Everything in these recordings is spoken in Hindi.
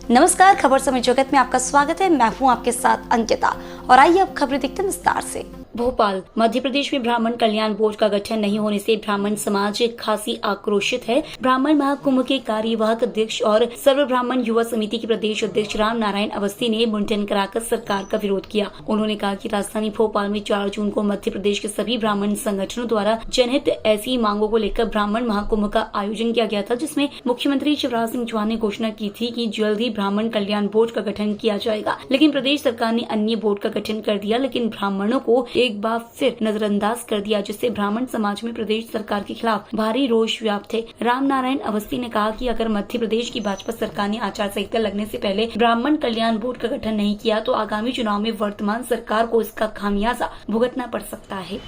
नमस्कार, खबर समय जगत में आपका स्वागत है। मैं हूं आपके साथ अंकिता और आइए अब खबरें देखते हैं विस्तार से। भोपाल, मध्य प्रदेश में ब्राह्मण कल्याण बोर्ड का गठन नहीं होने से ब्राह्मण समाज खासी आक्रोशित है। ब्राह्मण महाकुंभ के कार्यवाहक अध्यक्ष और सर्व ब्राह्मण युवा समिति के प्रदेश अध्यक्ष राम नारायण अवस्थी ने मुंडन कराकर सरकार का विरोध किया। उन्होंने कहा कि राजधानी भोपाल में 4 जून को मध्य प्रदेश के सभी ब्राह्मण संगठनों द्वारा जनहित ऐसी मांगों को लेकर ब्राह्मण महाकुंभ का आयोजन किया गया था, जिसमें मुख्यमंत्री शिवराज सिंह चौहान ने घोषणा की थी कि जल्द ही ब्राह्मण कल्याण बोर्ड का गठन किया जाएगा। लेकिन प्रदेश सरकार ने अन्य बोर्ड का गठन कर दिया, लेकिन ब्राह्मणों को एक बार फिर नजरअंदाज कर दिया, जिससे ब्राह्मण समाज में प्रदेश सरकार के खिलाफ भारी रोष व्याप्त है। राम नारायण अवस्थी ने कहा कि अगर मध्य प्रदेश की भाजपा सरकार ने आचार संहिता लगने से पहले ब्राह्मण कल्याण बोर्ड का गठन नहीं किया तो आगामी चुनाव में वर्तमान सरकार को इसका खामियाजा भुगतना पड़ सकता है।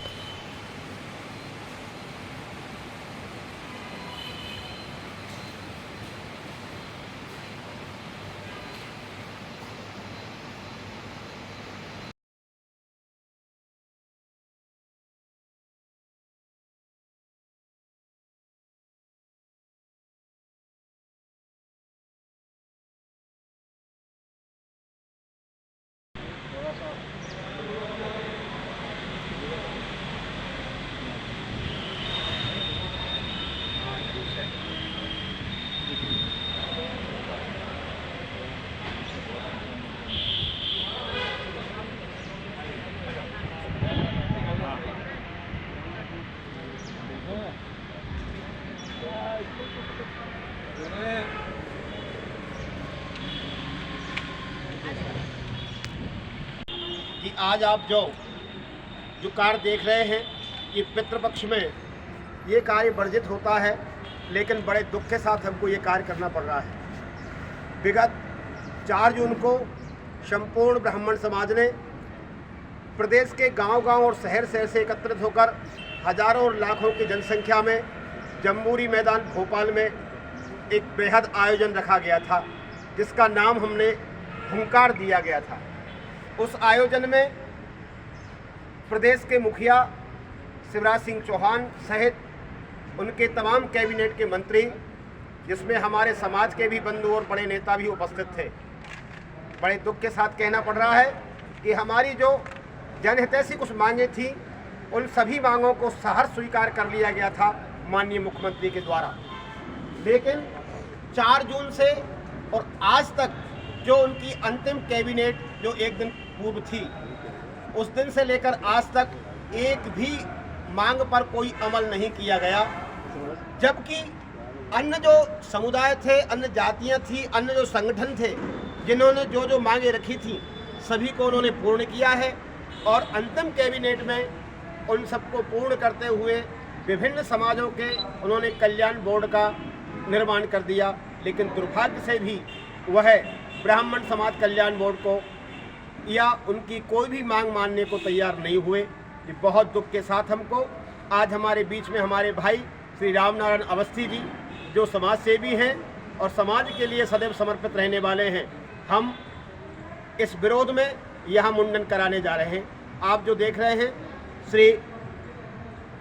कि आज आप जो कार्य देख रहे हैं, ये पितृपक्ष में ये कार्य वर्जित होता है, लेकिन बड़े दुख के साथ हमको ये कार्य करना पड़ रहा है। विगत 4 जून को संपूर्ण ब्राह्मण समाज ने प्रदेश के गांव-गांव और शहर-शहर से एकत्रित होकर हजारों और लाखों की जनसंख्या में जम्बूरी मैदान भोपाल में एक बेहद आयोजन रखा गया था, जिसका नाम हमने हुंकार दिया गया था। उस आयोजन में प्रदेश के मुखिया शिवराज सिंह चौहान सहित उनके तमाम कैबिनेट के मंत्री, जिसमें हमारे समाज के भी बंधु और बड़े नेता भी उपस्थित थे। बड़े दुख के साथ कहना पड़ रहा है कि हमारी जो जनहितैषी कुछ मांगें थी, उन सभी मांगों को सहर्ष स्वीकार कर लिया गया था माननीय मुख्यमंत्री के द्वारा। लेकिन 4 जून से और आज तक जो उनकी अंतिम कैबिनेट जो एक दिन पूर्व थी, उस दिन से लेकर आज तक एक भी मांग पर कोई अमल नहीं किया गया, जबकि अन्य जो समुदाय थे, अन्य जातियां थी, अन्य जो संगठन थे, जिन्होंने जो मांगे रखी थी, सभी को उन्होंने पूर्ण किया है और अंतिम कैबिनेट में उन सबको पूर्ण करते हुए विभिन्न समाजों के उन्होंने कल्याण बोर्ड का निर्माण कर दिया। लेकिन दुर्भाग्य से भी वह ब्राह्मण समाज कल्याण बोर्ड को या उनकी कोई भी मांग मानने को तैयार नहीं हुए। ये बहुत दुख के साथ हमको आज हमारे बीच में हमारे भाई श्री राम नारायण अवस्थी जी, जो समाज सेवी हैं और समाज के लिए सदैव समर्पित रहने वाले हैं, हम इस विरोध में यहाँ मुंडन कराने जा रहे हैं। आप जो देख रहे हैं श्री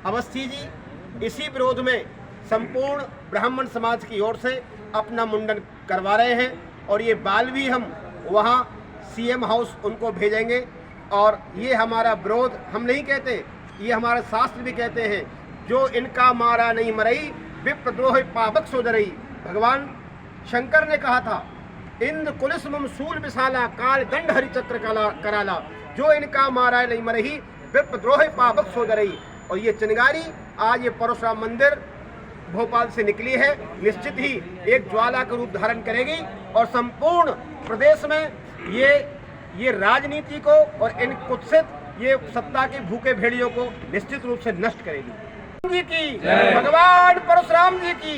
अवस्थी जी इसी विरोध में संपूर्ण ब्राह्मण समाज की ओर से अपना मुंडन करवा रहे हैं और ये बाल भी हम वहाँ सीएम हाउस उनको भेजेंगे। और ये हमारा विरोध हम नहीं कहते, ये हमारे शास्त्र भी कहते हैं, जो इनका मारा नहीं मरई विप्रद्रोह पावक सो जरई। भगवान शंकर ने कहा था, इंद्र कुलिस मम शूल विशाला काल दंड हरिचक्र कराला, जो इनका मारा नहीं मरई विप्रद्रोह पावक सो जरई। और ये चिंगारी आज ये परशुराम मंदिर भोपाल से निकली है, निश्चित ही एक ज्वाला का रूप धारण करेगी और संपूर्ण प्रदेश में ये राजनीति को और इन कुत्सित ये सत्ता के भूखे भेड़ियों को निश्चित रूप से नष्ट करेगी। जी की भगवान परशुराम जी की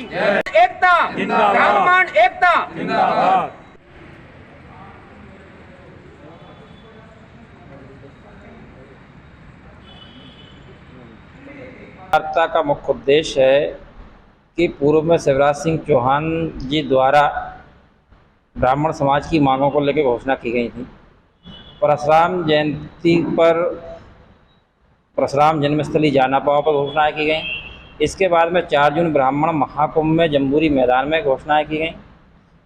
एकता, ब्राह्मण एकता जिंदाबाद। वार्ता का मुख्य उद्देश्य है कि पूर्व में शिवराज सिंह चौहान जी द्वारा ब्राह्मण समाज की मांगों को लेकर घोषणा की गई थी। परशुराम जयंती पर परशुराम जन्मस्थली जाना पाओ पर घोषणाएँ की गई। इसके बाद में 4 जून ब्राह्मण महाकुंभ में जम्बूरी मैदान में घोषणाएँ की गई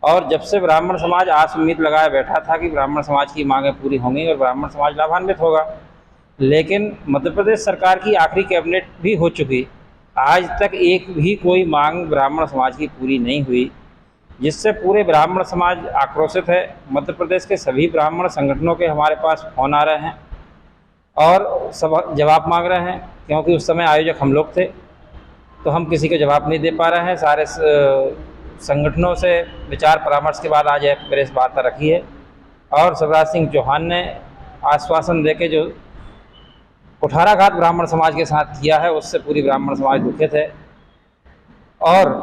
और जब से ब्राह्मण समाज आस उम्मीद लगाए बैठा था कि ब्राह्मण समाज की मांगें पूरी होंगी और ब्राह्मण समाज लाभान्वित होगा, लेकिन मध्य प्रदेश सरकार की आखिरी कैबिनेट भी हो चुकी, आज तक एक भी कोई मांग ब्राह्मण समाज की पूरी नहीं हुई, जिससे पूरे ब्राह्मण समाज आक्रोशित है। मध्य प्रदेश के सभी ब्राह्मण संगठनों के हमारे पास फ़ोन आ रहे हैं और सब जवाब मांग रहे हैं, क्योंकि उस समय आयोजक हम लोग थे तो हम किसी को जवाब नहीं दे पा रहे हैं। सारे संगठनों से विचार परामर्श के बाद आज एक प्रेस वार्ता रखी है और शिवराज सिंह चौहान ने आश्वासन देके जो कुठाराघात ब्राह्मण समाज के साथ किया है उससे पूरी ब्राह्मण समाज दुखित है। और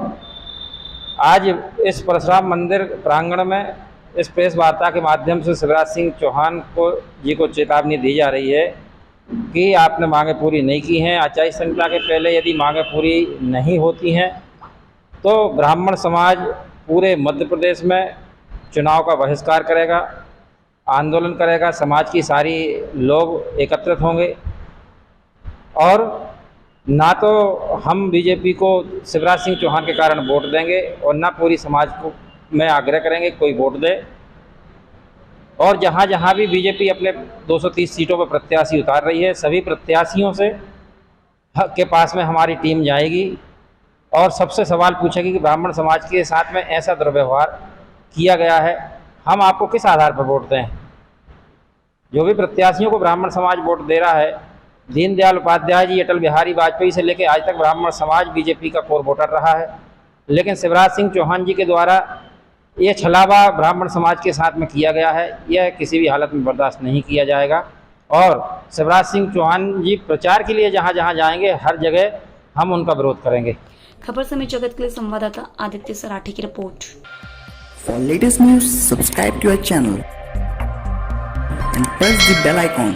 आज इस परशुराम मंदिर प्रांगण में इस प्रेस वार्ता के माध्यम से शिवराज सिंह चौहान जी को चेतावनी दी जा रही है कि आपने मांगें पूरी नहीं की हैं। आचार संहिता के पहले यदि मांगें पूरी नहीं होती हैं तो ब्राह्मण समाज पूरे मध्य प्रदेश में चुनाव का बहिष्कार करेगा, आंदोलन करेगा, समाज की सारी लोग एकत्रित होंगे और ना तो हम बीजेपी को शिवराज सिंह चौहान के कारण वोट देंगे और ना पूरी समाज को मैं आग्रह करेंगे कोई वोट दे। और जहाँ जहाँ भी बीजेपी अपने 230 सीटों पर प्रत्याशी उतार रही है, सभी प्रत्याशियों से के पास में हमारी टीम जाएगी और सबसे सवाल पूछेगी कि ब्राह्मण समाज के साथ में ऐसा दुर्व्यवहार किया गया है, हम आपको किस आधार पर वोट दें। जो भी प्रत्याशियों को ब्राह्मण समाज वोट दे रहा है, दीनदयाल उपाध्याय जी, अटल बिहारी वाजपेयी से लेकर आज तक ब्राह्मण समाज बीजेपी का कोर वोटर रहा है, लेकिन शिवराज सिंह चौहान जी के द्वारा ये छलावा ब्राह्मण समाज के साथ में किया गया है, यह किसी भी हालत में बर्दाश्त नहीं किया जाएगा। और शिवराज सिंह चौहान जी प्रचार के लिए जहाँ जहाँ जाएंगे हर जगह हम उनका विरोध करेंगे। खबर समय जगत के लिए संवाददाता आदित्य सराठी की report. For latest news, subscribe to our channel and press the bell icon.